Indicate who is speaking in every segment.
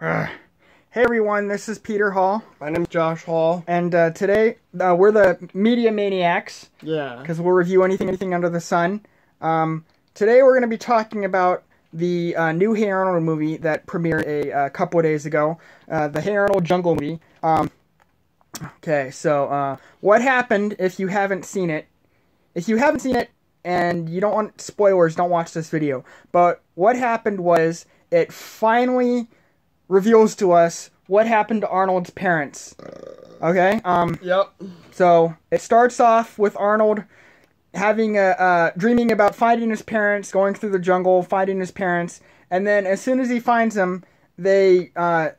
Speaker 1: Ugh. Hey everyone, this is Peter Hall.
Speaker 2: My name's Josh Hall.
Speaker 1: And today, we're the Media Maniacs.
Speaker 2: Yeah.
Speaker 1: Because we'll review anything under the sun. Today we're going to be talking about the new Hey Arnold movie that premiered a couple of days ago. The Hey Arnold Jungle movie. Okay, so what happened if you haven't seen it? If you haven't seen it and you don't want spoilers, don't watch this video. But what happened was it finally reveals to us what happened to Arnold's parents. Okay?
Speaker 2: Yep.
Speaker 1: So, it starts off with Arnold having dreaming about finding his parents, going through the jungle, finding his parents, and then as soon as he finds them, they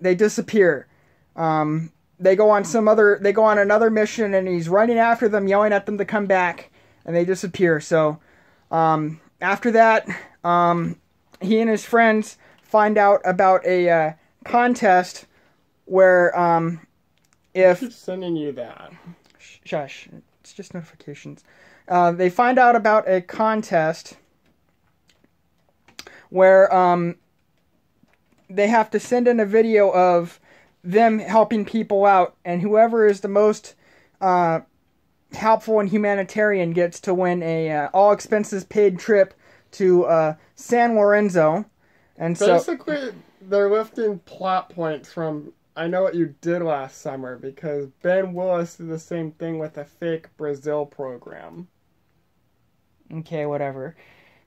Speaker 1: disappear. They go on another mission, and he's running after them, yelling at them to come back, and they disappear. So, after that, he and his friends find out about a contest where if
Speaker 2: Keep sending you that.
Speaker 1: Shush, it's just notifications. They find out about a contest where they have to send in a video of them helping people out, and whoever is the most helpful and humanitarian gets to win a all expenses paid trip to San Lorenzo. And
Speaker 2: basically, they're lifting plot points from I Know What You Did Last Summer, because Ben Willis did the same thing with a fake Brazil program.
Speaker 1: Okay, whatever.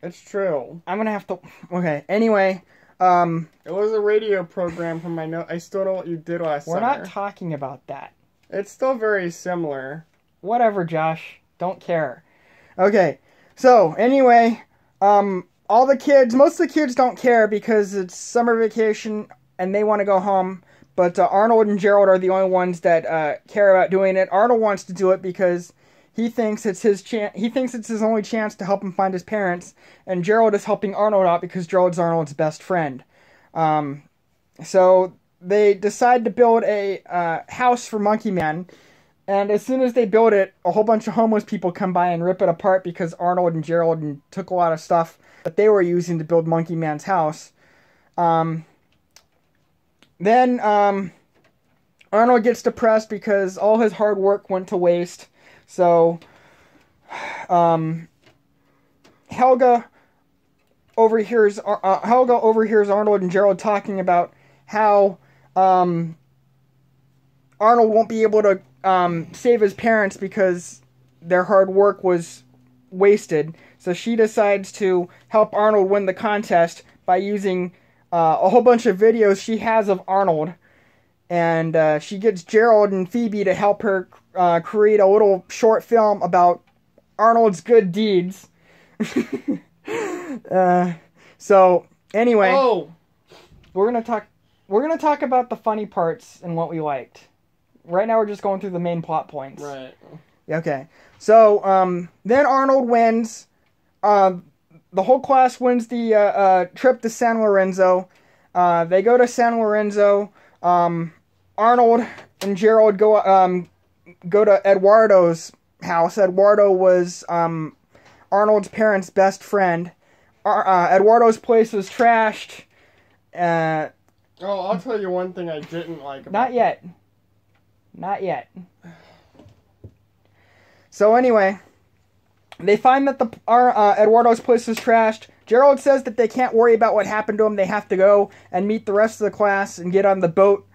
Speaker 2: It's true.
Speaker 1: I'm gonna have to... Okay, anyway,
Speaker 2: it was a radio program from I Still Know What You Did Last Summer.
Speaker 1: We're not talking about that.
Speaker 2: It's still very similar.
Speaker 1: Whatever, Josh. Don't care. Okay, so, anyway, most of the kids don't care because it's summer vacation and they want to go home, but Arnold and Gerald are the only ones that care about doing it. Arnold wants to do it because he thinks it's his only chance to help him find his parents, and Gerald is helping Arnold out because Gerald's Arnold's best friend. So they decide to build a house for Monkey Man, and as soon as they build it, a whole bunch of homeless people come by and rip it apart because Arnold and Gerald took a lot of stuff that they were using to build Monkey Man's house. Then Arnold gets depressed because all his hard work went to waste. So Helga overhears Arnold and Gerald talking about how Arnold won't be able to save his parents because their hard work was wasted. So she decides to help Arnold win the contest by using a whole bunch of videos she has of Arnold. And she gets Gerald and Phoebe to help her create a little short film about Arnold's good deeds. So anyway, we're gonna talk about the funny parts and what we liked. Right now, we're just going through the main plot points.
Speaker 2: Right.
Speaker 1: Okay. So then Arnold wins. The whole class wins the trip to San Lorenzo. They go to San Lorenzo. Arnold and Gerald go to Eduardo's house. Eduardo was Arnold's parents' best friend. Eduardo's place was trashed.
Speaker 2: I'll tell you one thing I didn't like about it.
Speaker 1: Not yet. So anyway, they find that Eduardo's place was trashed. Gerald says that they can't worry about what happened to him. They have to go and meet the rest of the class and get on the boat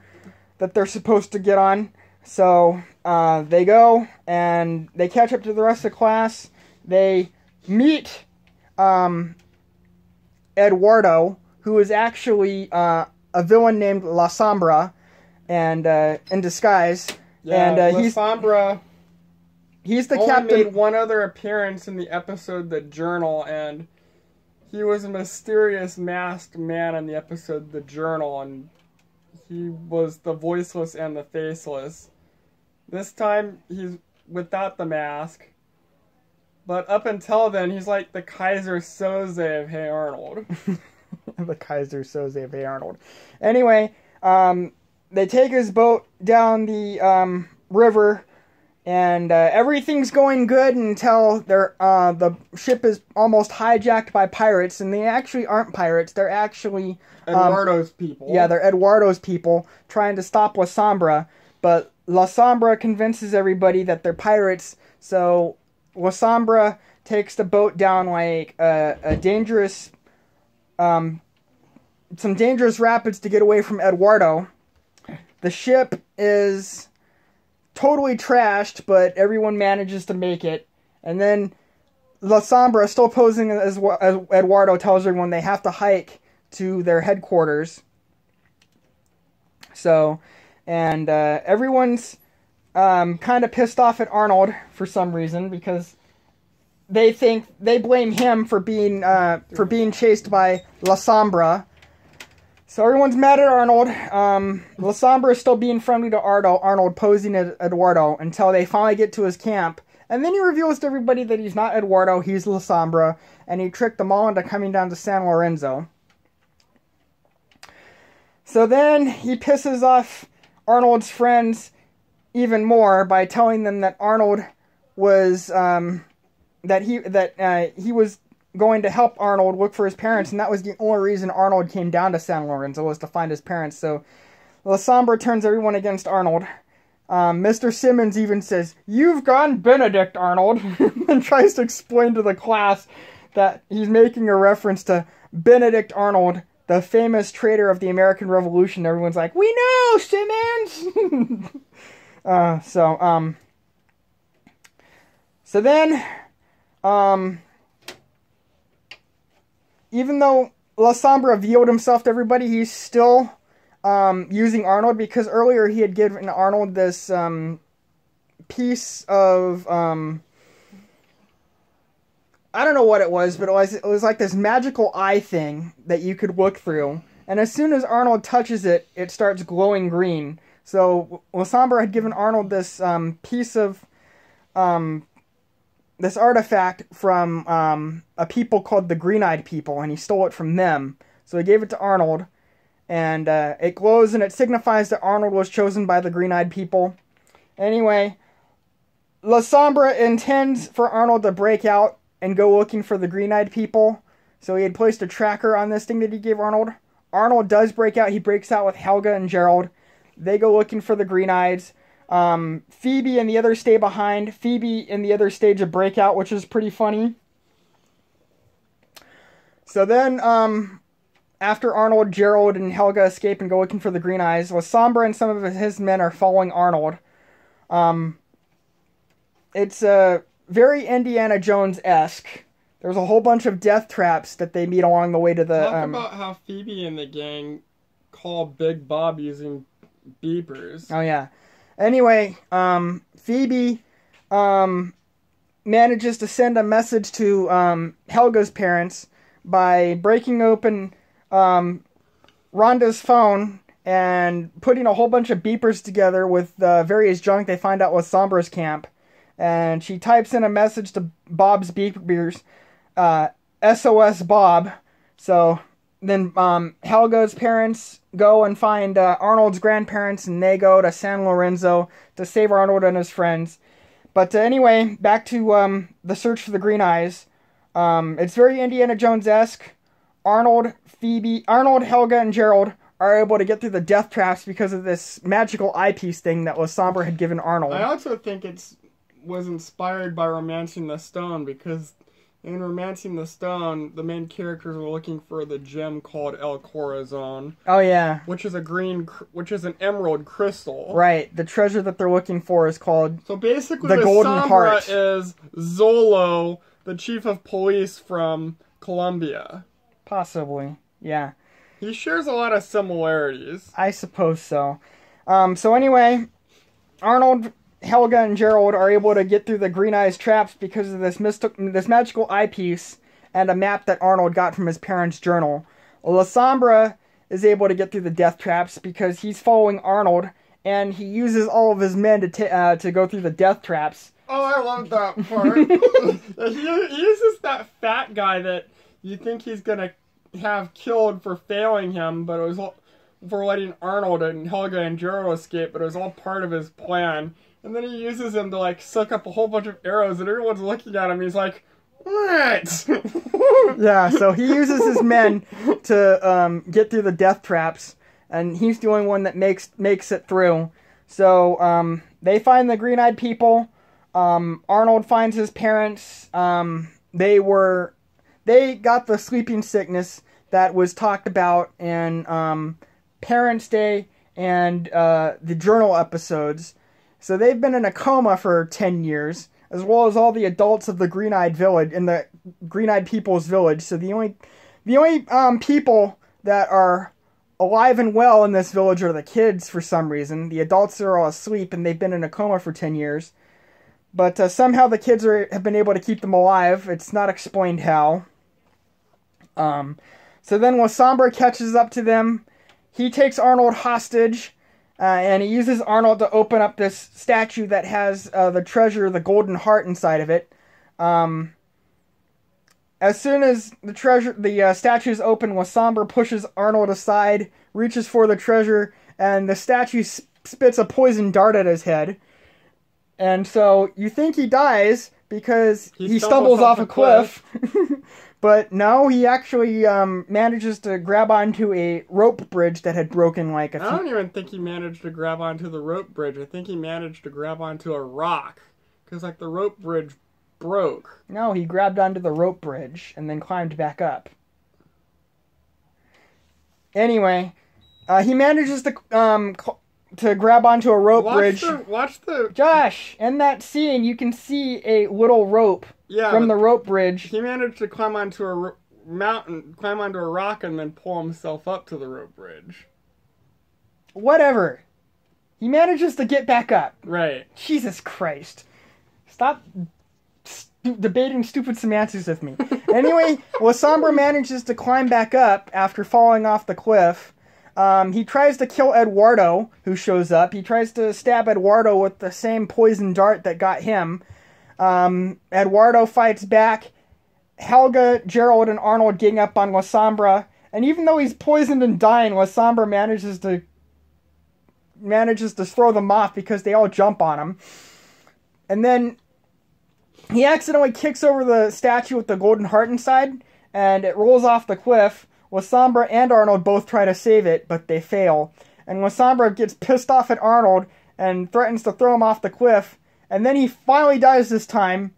Speaker 1: that they're supposed to get on. So they go and they catch up to the rest of the class. They meet Eduardo, who is actually a villain named La Sombra, and in disguise.
Speaker 2: Yeah,
Speaker 1: and
Speaker 2: La Sombra.
Speaker 1: He's the
Speaker 2: only
Speaker 1: captain.
Speaker 2: Made one other appearance in the episode The Journal, and he was a mysterious masked man in the episode The Journal, and he was the voiceless and the faceless. This time, he's without the mask. But up until then, he's like the Kaiser Soze of Hey Arnold.
Speaker 1: The Kaiser Soze of Hey Arnold. Anyway, they take his boat down the river, And everything's going good until the ship is almost hijacked by pirates, and they actually aren't pirates. They're actually
Speaker 2: Eduardo's people.
Speaker 1: Yeah, they're Eduardo's people trying to stop La Sombra, but La Sombra convinces everybody that they're pirates. So La Sombra takes the boat down like a dangerous, some dangerous rapids to get away from Eduardo. The ship is totally trashed, but everyone manages to make it. And then La Sombra, still posing as Eduardo, tells everyone they have to hike to their headquarters. So, and everyone's kind of pissed off at Arnold for some reason, because they blame him for being chased by La Sombra. So everyone's mad at Arnold. La Sombra is still being friendly to Arnold, posing as Eduardo, until they finally get to his camp. And then he reveals to everybody that he's not Eduardo, he's La Sombra, and he tricked them all into coming down to San Lorenzo. So then he pisses off Arnold's friends even more by telling them that Arnold was that he was going to help Arnold look for his parents, and that was the only reason Arnold came down to San Lorenzo, was to find his parents. So La Sombra turns everyone against Arnold. Mr. Simmons even says, "You've gone Benedict, Arnold," and tries to explain to the class that he's making a reference to Benedict Arnold, the famous traitor of the American Revolution. Everyone's like, "We know, Simmons!" So then, even though La Sombra revealed himself to everybody, he's still using Arnold, because earlier he had given Arnold this piece of I don't know what it was, but it was like this magical eye thing that you could look through, and as soon as Arnold touches it, it starts glowing green. So La Sombra had given Arnold this piece of this artifact from a people called the Green-Eyed People, and he stole it from them. So he gave it to Arnold, and it glows, and it signifies that Arnold was chosen by the Green-Eyed People. Anyway, La Sombra intends for Arnold to break out and go looking for the Green-Eyed People. So he had placed a tracker on this thing that he gave Arnold. Arnold does break out. He breaks out with Helga and Gerald. They go looking for the Green-Eyes. Phoebe and the others stay behind. Phoebe and the others stage a breakout, which is pretty funny. So then, after Arnold, Gerald, and Helga escape and go looking for the Green-Eyes, La Sombra and some of his men are following Arnold. It's very Indiana Jones-esque. There's a whole bunch of death traps that they meet along the way to the...
Speaker 2: Talk about how Phoebe and the gang call Big Bob using beepers.
Speaker 1: Oh, yeah. Anyway, Phoebe manages to send a message to Helga's parents by breaking open Rhonda's phone and putting a whole bunch of beepers together with various junk they find out with Sombra's camp. And she types in a message to Bob's beepers, SOS Bob. So then Helga's parents go and find Arnold's grandparents, and they go to San Lorenzo to save Arnold and his friends. But anyway, back to the search for the Green-Eyes. It's very Indiana Jones-esque. Arnold, Helga, and Gerald are able to get through the death traps because of this magical eyepiece thing that La Sombra had given Arnold.
Speaker 2: I also think was inspired by Romancing the Stone, because in Romancing the Stone, the main characters were looking for the gem called El Corazon.
Speaker 1: Oh yeah,
Speaker 2: which is an emerald crystal.
Speaker 1: Right. The treasure that they're looking for is called
Speaker 2: So basically,
Speaker 1: the Golden Heart.
Speaker 2: Is Zolo, the chief of police from Colombia.
Speaker 1: Possibly, yeah.
Speaker 2: He shares a lot of similarities.
Speaker 1: I suppose so. So anyway, Arnold, Helga, and Gerald are able to get through the Green-Eyes traps because of this magical eyepiece and a map that Arnold got from his parents' journal. La Sombra is able to get through the death traps because he's following Arnold, and he uses all of his men to go through the death traps.
Speaker 2: Oh, I love that part. He uses that fat guy that you think he's gonna have killed for failing him, but it was all for letting Arnold and Helga and Gerald escape, but it was all part of his plan. And then he uses them to, like, suck up a whole bunch of arrows, and everyone's looking at him. He's like, what?
Speaker 1: Yeah, so he uses his men to get through the death traps, and he's the only one that makes it through. So they find the green-eyed people. Arnold finds his parents. They got the sleeping sickness that was talked about in Parents' Day and the Journal episodes. So they've been in a coma for 10 years, as well as all the adults of the Green-Eyed Village, in the Green-Eyed People's Village. So the only people that are alive and well in this village are the kids for some reason. The adults are all asleep, and they've been in a coma for 10 years. But somehow the kids have been able to keep them alive. It's not explained how. So then Wasambra catches up to them. He takes Arnold hostage, and he uses Arnold to open up this statue that has the treasure, the golden heart, inside of it. As soon as the statue is open, Wasambra pushes Arnold aside, reaches for the treasure, and the statue spits a poison dart at his head. And so you think he dies because he stumbles off a cliff. But no, he actually manages to grab onto a rope bridge that had broken like a few...
Speaker 2: I don't even think he managed to grab onto the rope bridge. I think he managed to grab onto a rock. Because, like, the rope bridge broke.
Speaker 1: No, he grabbed onto the rope bridge and then climbed back up. Anyway, he manages to grab onto a rope bridge.
Speaker 2: Watch the...
Speaker 1: Josh, in that scene, you can see a little rope from the rope bridge.
Speaker 2: He managed to climb onto a mountain, climb onto a rock, and then pull himself up to the rope bridge.
Speaker 1: Whatever. He manages to get back up.
Speaker 2: Right.
Speaker 1: Jesus Christ. Stop debating stupid semantics with me. Anyway, Wasambra manages to climb back up after falling off the cliff. He tries to kill Eduardo, who shows up. He tries to stab Eduardo with the same poison dart that got him. Eduardo fights back. Helga, Gerald, and Arnold gang up on Wasambra. And even though he's poisoned and dying, Wasambra manages to throw them off because they all jump on him. And then he accidentally kicks over the statue with the golden heart inside, and it rolls off the cliff. Wasambra and Arnold both try to save it, but they fail. And Wasambra gets pissed off at Arnold and threatens to throw him off the cliff. And then he finally dies this time,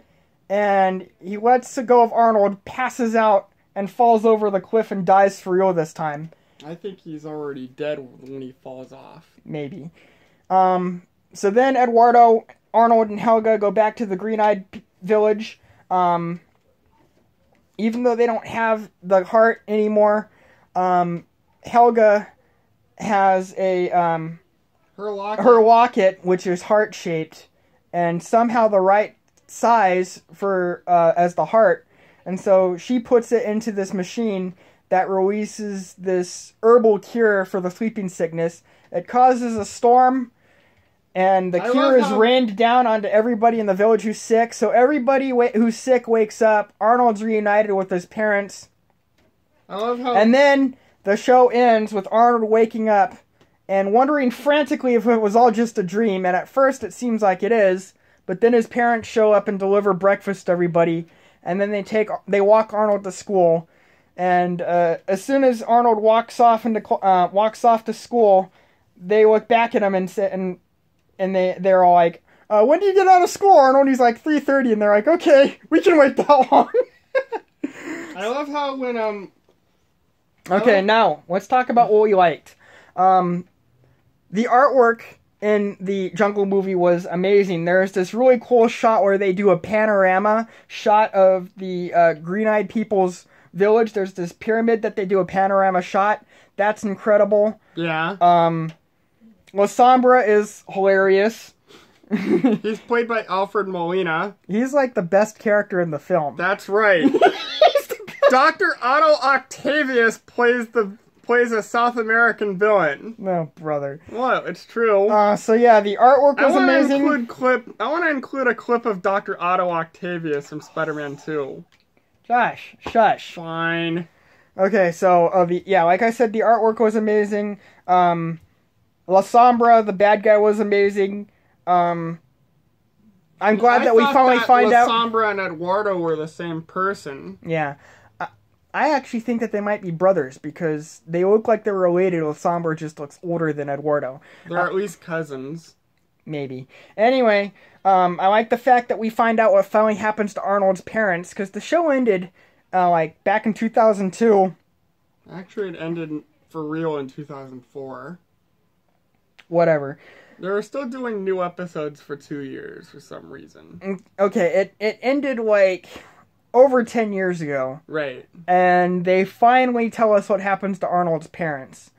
Speaker 1: and he lets go of Arnold, passes out, and falls over the cliff and dies for real this time.
Speaker 2: I think he's already dead when he falls off.
Speaker 1: Maybe. So then Eduardo, Arnold, and Helga go back to the Green-Eyed Village. Even though they don't have the heart anymore, Helga has her locket, which is heart-shaped, and somehow the right size for as the heart. And so she puts it into this machine that releases this herbal cure for the sleeping sickness. It causes a storm, and the cure is rained down onto everybody in the village who's sick. So everybody who's sick wakes up. Arnold's reunited with his parents.
Speaker 2: I love how...
Speaker 1: And then the show ends with Arnold waking up and wondering frantically if it was all just a dream. And at first it seems like it is. But then his parents show up and deliver breakfast to everybody. And then they walk Arnold to school. And as soon as Arnold walks off to school, they look back at him and say, and they're all like, when do you get out of school, Arnold? He's like, 3:30, and they're like, okay, we can wait that long.
Speaker 2: I love how when,
Speaker 1: Okay, now, let's talk about what we liked. The artwork in the Jungle movie was amazing. There's this really cool shot where they do a panorama shot of the Green-Eyed People's village. There's this pyramid that they do a panorama shot. That's incredible.
Speaker 2: Yeah.
Speaker 1: Wasambra is hilarious.
Speaker 2: He's played by Alfred Molina.
Speaker 1: He's like the best character in the film.
Speaker 2: That's right. Dr. Otto Octavius plays a South American villain.
Speaker 1: No, brother.
Speaker 2: What? It's true.
Speaker 1: So yeah, the artwork was amazing.
Speaker 2: I want to include a clip of Dr. Otto Octavius from Spider-Man 2.
Speaker 1: Josh, shush.
Speaker 2: Fine.
Speaker 1: Okay, so like I said, the artwork was amazing. La Sombra, the bad guy, was amazing. I'm glad that we finally find out.
Speaker 2: Sombra and Eduardo were the same person.
Speaker 1: Yeah. I actually think that they might be brothers because they look like they're related, while Sombra just looks older than Eduardo.
Speaker 2: They're at least cousins.
Speaker 1: Maybe. Anyway, I like the fact that we find out what finally happens to Arnold's parents, because the show ended, back in 2002.
Speaker 2: Actually, it ended for real in 2004.
Speaker 1: Whatever.
Speaker 2: They were still doing new episodes for 2 years for some reason.
Speaker 1: Okay, it ended, over 10 years ago.
Speaker 2: Right.
Speaker 1: And they finally tell us what happens to Arnold's parents.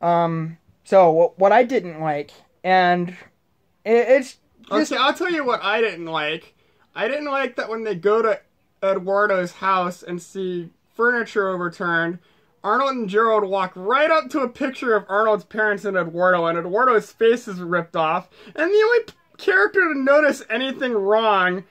Speaker 1: So, what I didn't like, and it's just...
Speaker 2: Okay, I'll tell you what I didn't like. I didn't like that when they go to Eduardo's house and see furniture overturned, Arnold and Gerald walk right up to a picture of Arnold's parents and Eduardo's face is ripped off, and the only character to notice anything wrong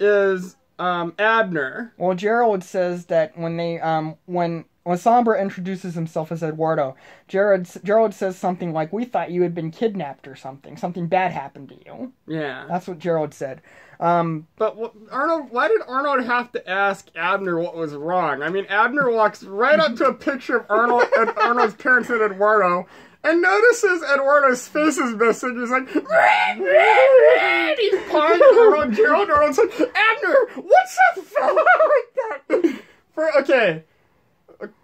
Speaker 2: is Abner.
Speaker 1: Well, Gerald says that when they when Sombra introduces himself as Eduardo, Gerald says something like, "We thought you had been kidnapped or something. Something bad happened to you."
Speaker 2: Yeah,
Speaker 1: that's what Gerald said.
Speaker 2: But why did Arnold have to ask Abner what was wrong? I mean, Abner walks right up to a picture of Arnold's parents and Eduardo, and notices Eduardo's face is missing. He's like, red, red! He's pawing Arnold. Arnold's like, Abner, what's up, fella? Like that. Okay,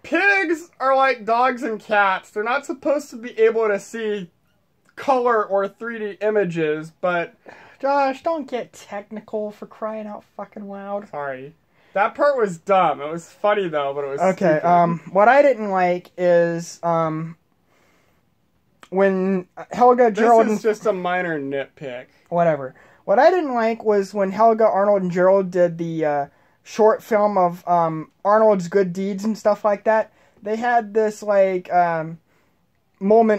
Speaker 2: pigs are like dogs and cats. They're not supposed to be able to see color or 3D images, but...
Speaker 1: Josh, don't get technical, for crying out fucking loud.
Speaker 2: Sorry. That part was dumb. It was funny, though, but it was
Speaker 1: okay,
Speaker 2: stupid.
Speaker 1: What I didn't like is, when Helga, Gerald...
Speaker 2: This is just a minor nitpick.
Speaker 1: Whatever. What I didn't like was when Helga, Arnold, and Gerald did the, short film of, Arnold's good deeds and stuff like that. They had this, moment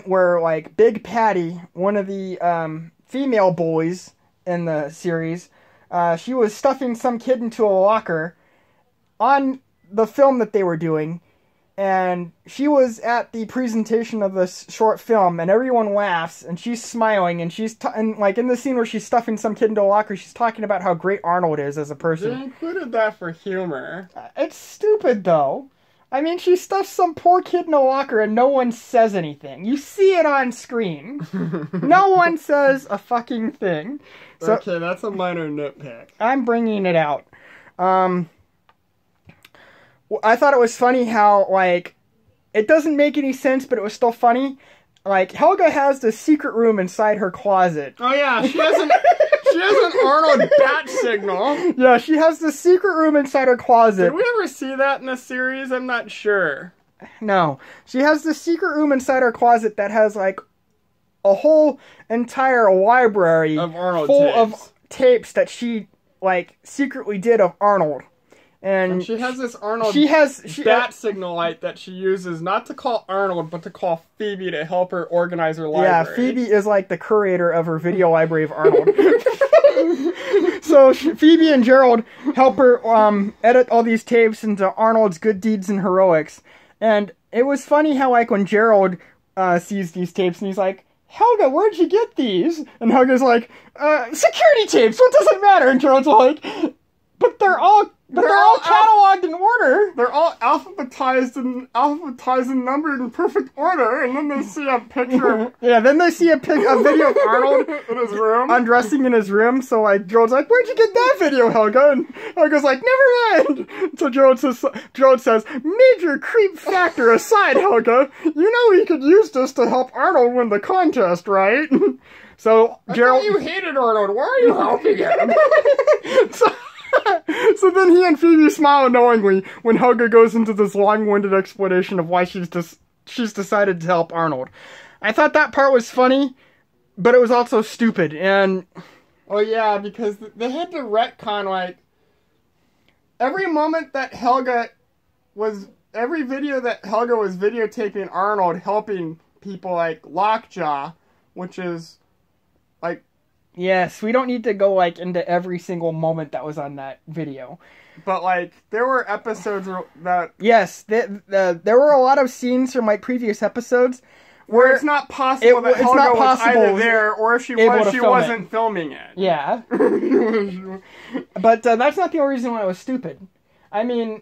Speaker 1: where, Big Patty, one of the, female bullies in the series, she was stuffing some kid into a locker on the film that they were doing, and she was at the presentation of this short film, and everyone laughs, and she's smiling, and in the scene where she's stuffing some kid into a locker, she's talking about how great Arnold is as a person.
Speaker 2: They included that for humor.
Speaker 1: It's stupid, though. I mean, she stuffs some poor kid in a locker and no one says anything. You see it on screen. No one says a fucking thing. So,
Speaker 2: okay, that's a minor nitpick.
Speaker 1: I'm bringing it out. I thought it was funny how, it doesn't make any sense, but it was still funny. Helga has this secret room inside her closet.
Speaker 2: Oh, yeah, she has an Arnold bat signal.
Speaker 1: Yeah, she has this secret room inside her closet.
Speaker 2: Did we ever see that in the series? I'm not sure.
Speaker 1: No. She has this secret room inside her closet that has, a whole entire library
Speaker 2: of Arnold
Speaker 1: full
Speaker 2: tapes.
Speaker 1: Of tapes that she, secretly did of Arnold. And
Speaker 2: she has this Arnold bat signal light that she uses not to call Arnold, but to call Phoebe to help her organize her library.
Speaker 1: Yeah, Phoebe is the curator of her video library of Arnold. So Phoebe and Gerald help her edit all these tapes into Arnold's good deeds and heroics. And it was funny how, when Gerald sees these tapes and he's like, Helga, where'd you get these? And Helga's like, security tapes, what does it matter? And Gerald's like, but they're all cataloged in order.
Speaker 2: They're all alphabetized and numbered in perfect order, and then they see a picture.
Speaker 1: Yeah, then they see a video of Arnold
Speaker 2: in his room,
Speaker 1: undressing in his room. So Gerald's like, "Where'd you get that video, Helga?" And Helga's like, "Never mind." So Gerald says, "Major creep factor aside, Helga, you know he could use this to help Arnold win the contest, right?" So Gerald,
Speaker 2: I thought you hated Arnold. Why are you helping him?
Speaker 1: So then he and Phoebe smile knowingly when Helga goes into this long-winded explanation of why she's decided to help Arnold. I thought that part was funny, but it was also stupid, and...
Speaker 2: Oh yeah, because they had to retcon, every moment that every video that Helga was videotaping Arnold helping people like Lockjaw, which is,
Speaker 1: Yes, we don't need to go, into every single moment that was on that video.
Speaker 2: But, there were episodes that...
Speaker 1: Yes, there were a lot of scenes from, previous episodes
Speaker 2: where it's not possible that Helga was either there, or if she was, she wasn't filming it.
Speaker 1: Yeah. But that's not the only reason why it was stupid. I mean,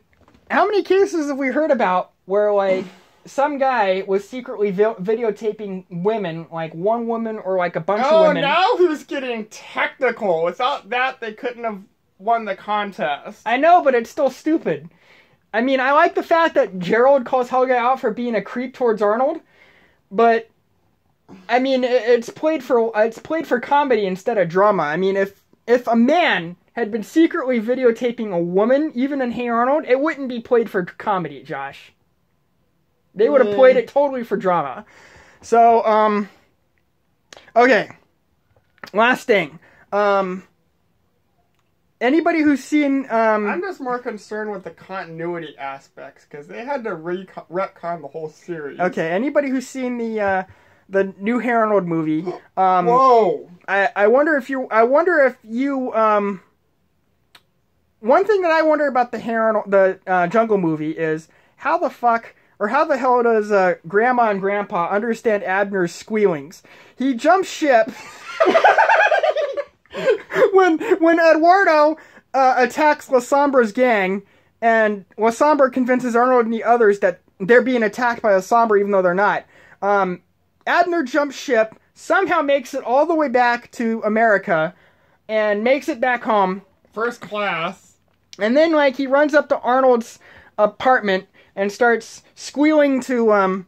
Speaker 1: how many cases have we heard about where, like, some guy was secretly videotaping women, like one woman or like a bunch of women.
Speaker 2: Oh, now who's getting technical? Without that, they couldn't have won the contest.
Speaker 1: I know, but it's still stupid. I mean, I like the fact that Gerald calls Helga out for being a creep towards Arnold, but I mean, it's played for comedy instead of drama. I mean, if a man had been secretly videotaping a woman, even in Hey Arnold, it wouldn't be played for comedy, Josh. They would have played it totally for drama. So, okay. Last thing. Anybody who's seen...
Speaker 2: I'm just more concerned with the continuity aspects, because they had to retcon the whole series.
Speaker 1: Okay, anybody who's seen the new Hey Arnold movie...
Speaker 2: Whoa!
Speaker 1: I wonder if you... one thing that I wonder about the Hey Arnold, the Jungle movie is, how the fuck... Or how the hell does Grandma and Grandpa understand Abner's squealings? He jumps ship when Eduardo attacks La Sombra's gang, and La Sombra convinces Arnold and the others that they're being attacked by La Sombra even though they're not. Abner jumps ship, somehow makes it all the way back to America, and makes it back home.
Speaker 2: First class.
Speaker 1: And then, like, he runs up to Arnold's apartment and starts squealing for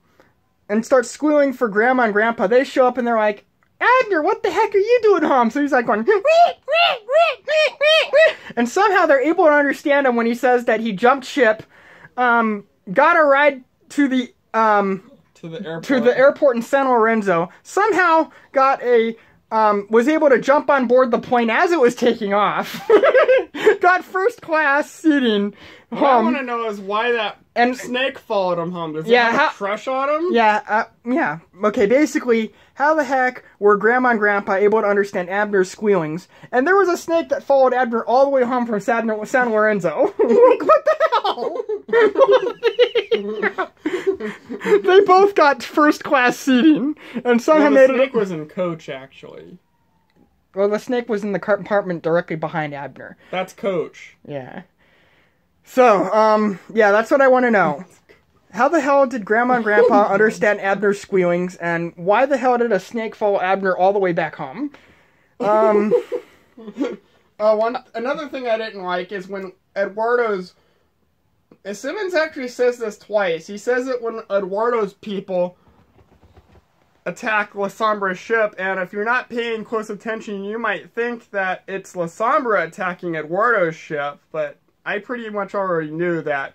Speaker 1: Grandma and Grandpa. They show up and they're like, Abner, what the heck are you doing home? So he's like going, and somehow they're able to understand him when he says that he jumped ship, got a ride to the airport in San Lorenzo, somehow was able to jump on board the plane as it was taking off, got first class seating home.
Speaker 2: What I want to know is why that snake followed him home. Does it have a crush on him?
Speaker 1: Yeah, yeah. Okay, basically, how the heck were Grandma and Grandpa able to understand Abner's squealings? And there was a snake that followed Abner all the way home from San Lorenzo. Like, what the hell? They both got first class seating, and somehow
Speaker 2: the snake was in coach, actually.
Speaker 1: Well, the snake was in the compartment directly behind Abner.
Speaker 2: That's coach.
Speaker 1: Yeah. So, yeah, that's what I want to know. How the hell did Grandma and Grandpa understand Abner's squealings, and why the hell did a snake follow Abner all the way back home?
Speaker 2: Another thing I didn't like is when Simmons actually says this twice. He says it when Eduardo's people attack La Sombra's ship, and if you're not paying close attention, you might think that it's La Sombra attacking Eduardo's ship, but I pretty much already knew that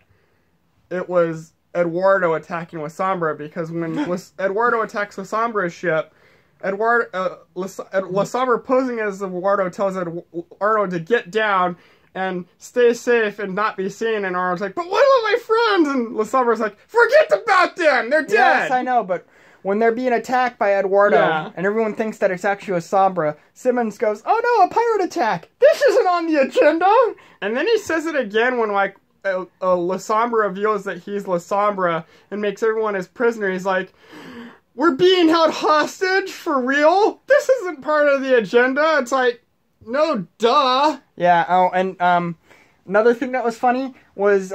Speaker 2: it was Eduardo attacking La Sombra, because when Eduardo attacks La Sombra's ship, La Sombra posing as Eduardo tells Arnold to get down and stay safe and not be seen, and Arnold's like, but what about my friends? And La Sombra's like, forget about them, they're dead!
Speaker 1: Yes, I know, but when they're being attacked by Eduardo, and everyone thinks that it's actually La Sombra, Simmons goes, oh no, a pirate attack! This isn't on the agenda!
Speaker 2: And then he says it again when, like, La Sombra reveals that he's La Sombra and makes everyone his prisoner. He's like, we're being held hostage? For real? This isn't part of the agenda. It's like, no, duh.
Speaker 1: Yeah, oh, and another thing that was funny was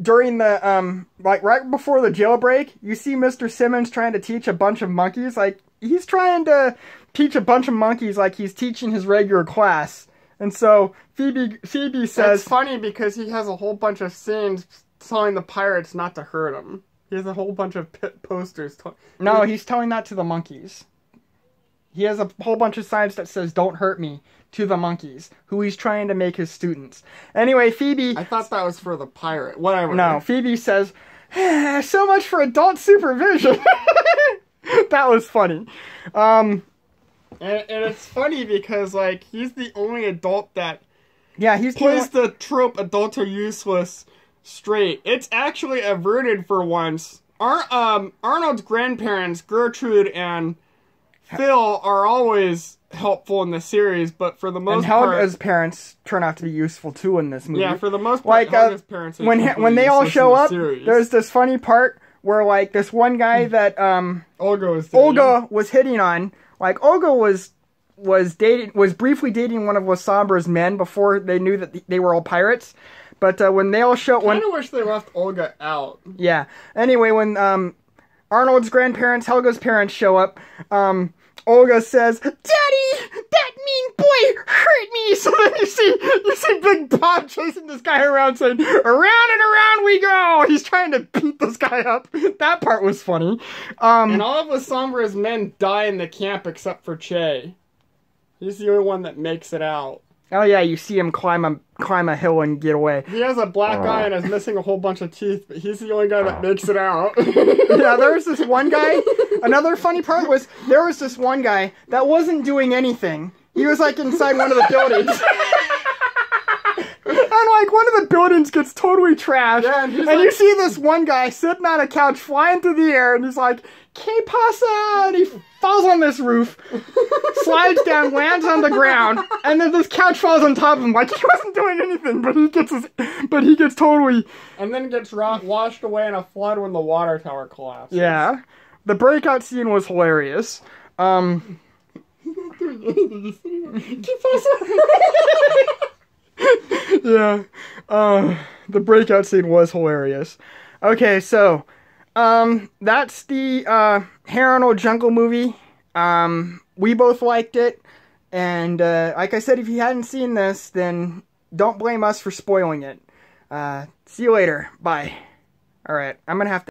Speaker 1: during the, like, right before the jailbreak, you see Mr. Simmons trying to teach a bunch of monkeys. Like, he's trying to teach a bunch of monkeys like he's teaching his regular class. And so Phoebe says...
Speaker 2: That's funny because he has a whole bunch of scenes telling the pirates not to hurt him. He has a whole bunch of posters.
Speaker 1: No, he's telling that to the monkeys. He has a whole bunch of signs that says, don't hurt me, to the monkeys, who he's trying to make his students. Anyway, Phoebe...
Speaker 2: I thought that was for the pirate. Whatever.
Speaker 1: No, Phoebe says, so much for adult supervision. That was funny.
Speaker 2: And it's funny because, like, he's the only adult that plays the trope adults are useless straight. It's actually averted for once. Arnold's grandparents, Gertrude and Phil, are always helpful in the series, but for the most part...
Speaker 1: And Helga's parents turn out to be useful, too, in this movie.
Speaker 2: Yeah, for the most part,
Speaker 1: like,
Speaker 2: Helga's parents are
Speaker 1: when they all show up, there's this funny part where like this one guy that
Speaker 2: Olga
Speaker 1: was hitting on, like Olga was briefly dating one of Lasombra's men before they knew that they were all pirates. But when they all show,
Speaker 2: I kind of wish they left Olga out.
Speaker 1: Yeah. Anyway, when Arnold's grandparents, Helga's parents, show up, Olga says, "Daddy, that mean boy hurt me." So then you see Big Bob chasing this guy around, saying, "Around and around we go." He's trying to beat this guy up. That part was funny.
Speaker 2: And all of Lasombra's men die in the camp except for Che. He's the only one that makes it out.
Speaker 1: Oh yeah, you see him climb a hill and get away.
Speaker 2: He has a black eye and is missing a whole bunch of teeth, but he's the only guy that makes it out.
Speaker 1: Yeah, there was this one guy. Another funny part was there was this one guy that wasn't doing anything. He was like inside one of the buildings. And like one of the buildings gets totally trashed.
Speaker 2: Yeah, and
Speaker 1: like, you see this one guy sitting on a couch flying through the air and he's like, "Que pasa?" And he falls on this roof, slides down, lands on the ground, and then this couch falls on top of him. Like he wasn't doing anything, but he gets totally,
Speaker 2: and then gets washed away in a flood when the water tower collapses.
Speaker 1: Yeah. The breakout scene was hilarious. Yeah. The breakout scene was hilarious. Okay, so that's the Hey Arnold Jungle movie. We both liked it, and like I said, if you hadn't seen this, then don't blame us for spoiling it. See you later. Bye. Alright, I'm gonna have to